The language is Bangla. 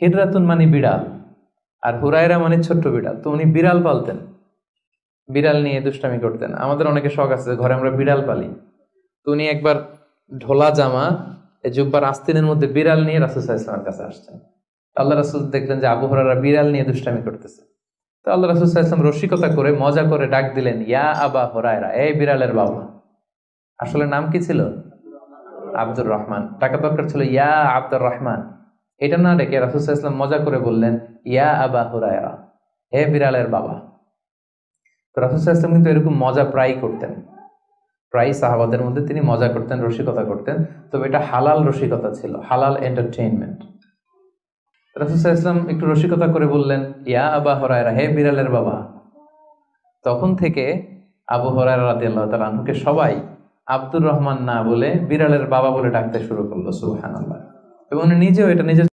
হিররাতুন মানে বিড়াল, আর হুরায়রা মানে ছোট্ট বিড়াল। তো উনি বিড়াল পালতেন, বিড়াল নিয়ে দুষ্টামি করতেন। আমাদের অনেকে শখ আছে, ঘরে আমরা বিড়াল পালি। তো উনি একবার ঢোলা জামা, জুব্বার আস্তিনের মধ্যে বিড়াল নিয়ে রাসূল সাল্লাল্লাহু আলাইহি ওয়াসাল্লামের কাছে আসছেন। আল্লাহ রাসূল দেখলেন যে আবু হুরায়রা বিড়াল নিয়ে দুষ্টামি করতেছে। তো আল্লাহ রাসূল সাল্লাল্লাহু আলাইহি ওয়াসাল্লাম রসিকতা করে, মজা করে ডাক দিলেন, ইয়া আবা হুরায়রা, এই বিড়ালের বাবা। আসলে নাম কি ছিল? আব্দুর রহমান। টাকা দরকার ছিল ইয়া আব্দুর রহমান। এটা না ডেকে রাসূল সাল্লাল্লাহু আলাইহি ওয়াসাল্লাম মজা করে বললেন, ইয়া আবা হুরায়রা, হে বিড়ালের বাবা। তো রাসূল সাল্লাল্লাহু আলাইহি ওয়াসাল্লাম কিন্তু এরকম মজা প্রায় করতেন, প্রায় সাহাবাদের মধ্যে তিনি মজা করতেন, রসিকতা করতেন। তবে এটা হালাল রসিকতা ছিল, হালাল এন্টারটেইনমেন্ট। রাসূল সাল্লাল্লাহু আলাইহি ওয়াসাল্লাম একটু রসিকতা করে বললেন, ইয়া আবা হুরায়রা, হে বিড়ালের বাবা। তখন থেকে আবু হুরায়রা রাদিয়াল্লাহু তাআলা আনহুকে সবাই আব্দুর রহমান না বলে বিড়ালের বাবা বলে ডাকতে শুরু করলো। সুবহানাল্লাহ। এবং উনি নিজেও এটা নিজের